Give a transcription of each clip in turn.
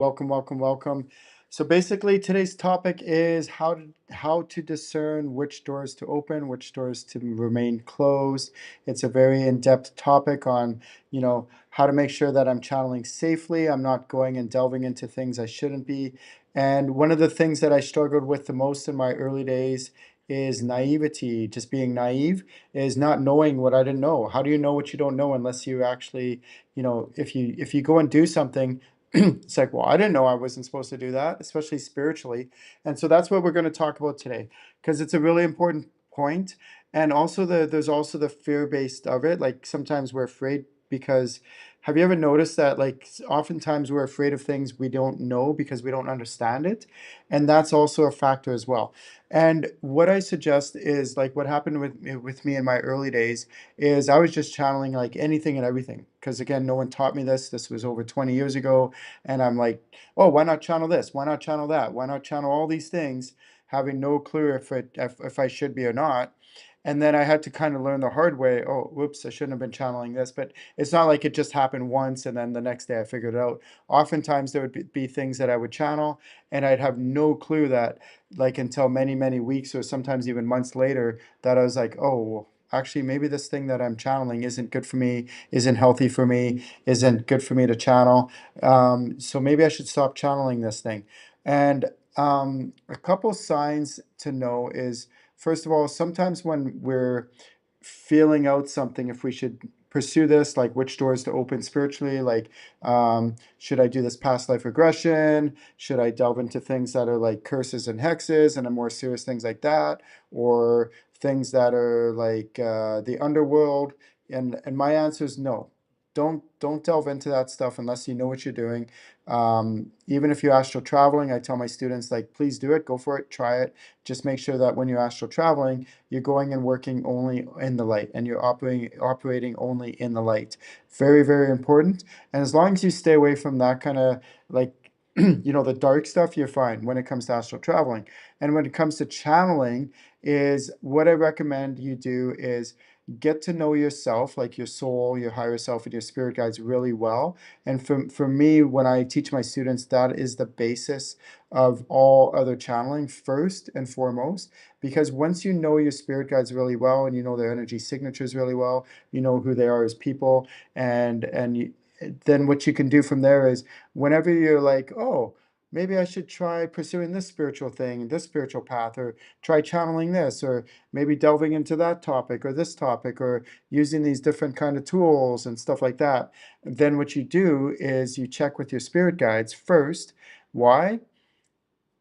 Welcome, welcome, welcome. So basically, today's topic is how to discern which doors to open, which doors to remain closed. It's a very in-depth topic on, how to make sure that I'm channeling safely. I'm not going and delving into things I shouldn't be. And one of the things that I struggled with the most in my early days is naivety, just being naive, is not knowing what I didn't know. How do you know what you don't know unless you actually, if you go and do something, it's like, well, I didn't know I wasn't supposed to do that, especially spiritually. And so that's what we're going to talk about today, because it's a really important point. And also there's also the fear based of it. Like sometimes we're afraid because have you ever noticed that like oftentimes we're afraid of things we don't know because we don't understand it? And that's also a factor as well. And what I suggest is like what happened with me in my early days is I was just channeling like anything and everything. Because again, no one taught me this. This was over 20 years ago. And I'm like, oh, why not channel this? Why not channel that? Why not channel all these things, having no clue if I should be or not. And then I had to kind of learn the hard way. Oh, whoops, I shouldn't have been channeling this. But it's not like it just happened once and then the next day I figured it out. Oftentimes there would be things that I would channel and I'd have no clue that, like, until many, many weeks or sometimes even months later, that I was like, oh, well, actually, maybe this thing that I'm channeling isn't good for me, isn't healthy for me, isn't good for me to channel. So maybe I should stop channeling this thing. And a couple signs to know is, first of all, sometimes when we're feeling out something, if we should pursue this, like which doors to open spiritually, like should I do this past life regression? Should I delve into things that are like curses and hexes and more serious things like that? Or things that are like the underworld? And my answer is no. Don't delve into that stuff unless you know what you're doing. Even if you're astral traveling, I tell my students, like, please do it, go for it, try it. Just make sure that when you're astral traveling, you're going and working only in the light and you're operating only in the light. Very, very important. And as long as you stay away from that kind of like the dark stuff, you're fine when it comes to astral traveling. And when it comes to channeling, is what I recommend you do is get to know yourself, like your soul, your higher self, and your spirit guides really well. And for me, when I teach my students, that is the basis of all other channeling, first and foremost. Because once you know your spirit guides really well and you know their energy signatures really well, you know who they are as people, then what you can do from there is whenever you're like, oh, maybe I should try pursuing this spiritual thing, this spiritual path, or try channeling this, or maybe delving into that topic or this topic, or using these different kind of tools and stuff like that. Then what you do is you check with your spirit guides first. Why?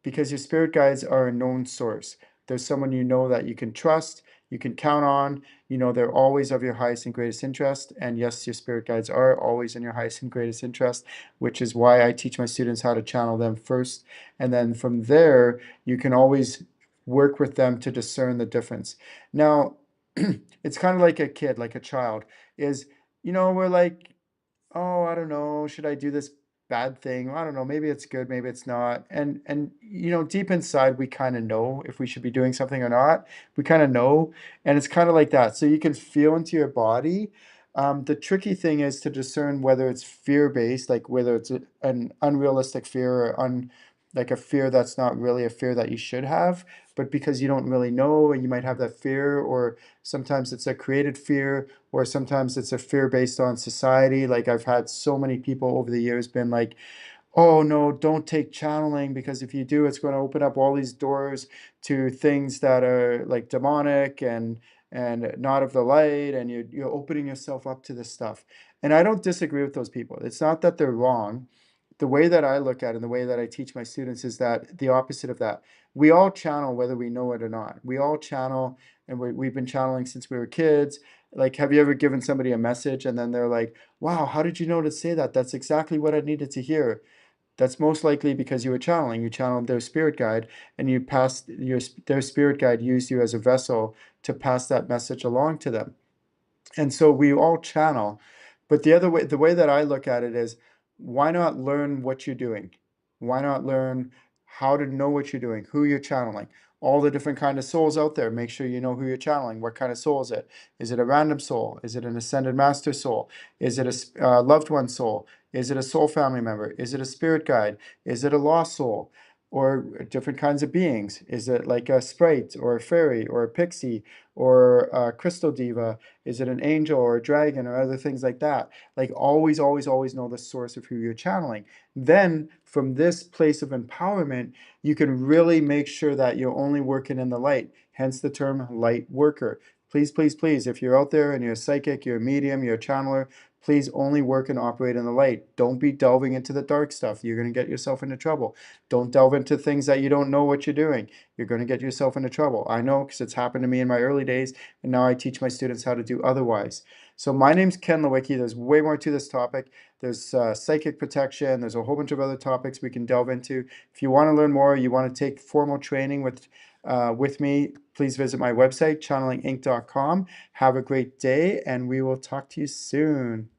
Because your spirit guides are a known source. There's someone you know that you can trust, you can count on. You know they're always of your highest and greatest interest. And yes, your spirit guides are always in your highest and greatest interest, which is why I teach my students how to channel them first. And then from there, you can always work with them to discern the difference. Now, it's kind of like a kid, like a child, is, we're like, oh, I don't know, should I do this bad thing? I don't know, maybe it's good, maybe it's not. And deep inside we kind of know if we should be doing something or not. We kind of know, and it's kind of like that. So you can feel into your body. The tricky thing is to discern whether it's fear-based, like whether it's an unrealistic fear or like a fear that's not really a fear that you should have, but because you don't really know and you might have that fear, or sometimes it's a created fear, or sometimes it's a fear based on society. Like I've had so many people over the years been like, oh no, don't take channeling because if you do, it's going to open up all these doors to things that are like demonic and not of the light, and you're opening yourself up to this stuff. And I don't disagree with those people. It's not that they're wrong. The way that I look at it and the way that I teach my students is that the opposite of that. We all channel whether we know it or not. We all channel, and we've been channeling since we were kids. Like, have you ever given somebody a message and then they're like, wow, how did you know to say that? That's exactly what I needed to hear. That's most likely because you were channeling. You channeled their spirit guide, and you passed their spirit guide used you as a vessel to pass that message along to them. And so we all channel. But the way that I look at it is, why not learn what you're doing? Why not learn how to know what you're doing, who you're channeling, all the different kind of souls out there. Make sure you know who you're channeling. What kind of soul is it? Is it a random soul? Is it an ascended master soul? Is it a loved one soul? Is it a soul family member? Is it a spirit guide? Is it a lost soul? Or different kinds of beings? Is it like a sprite or a fairy or a pixie or a crystal diva? Is it an angel or a dragon or other things like that? Like always, always, always know the source of who you're channeling. Then from this place of empowerment, you can really make sure that you're only working in the light, hence the term light worker. Please, please, please, if you're out there and you're a psychic, you're a medium, you're a channeler, please only work and operate in the light. Don't be delving into the dark stuff. You're going to get yourself into trouble. Don't delve into things that you don't know what you're doing. You're going to get yourself into trouble. I know because it's happened to me in my early days, and now I teach my students how to do otherwise. So my name's Ken Lewicki. There's way more to this topic. There's psychic protection. There's a whole bunch of other topics we can delve into. If you want to learn more, you want to take formal training with me, please visit my website, channelinginc.com. Have a great day, and we will talk to you soon.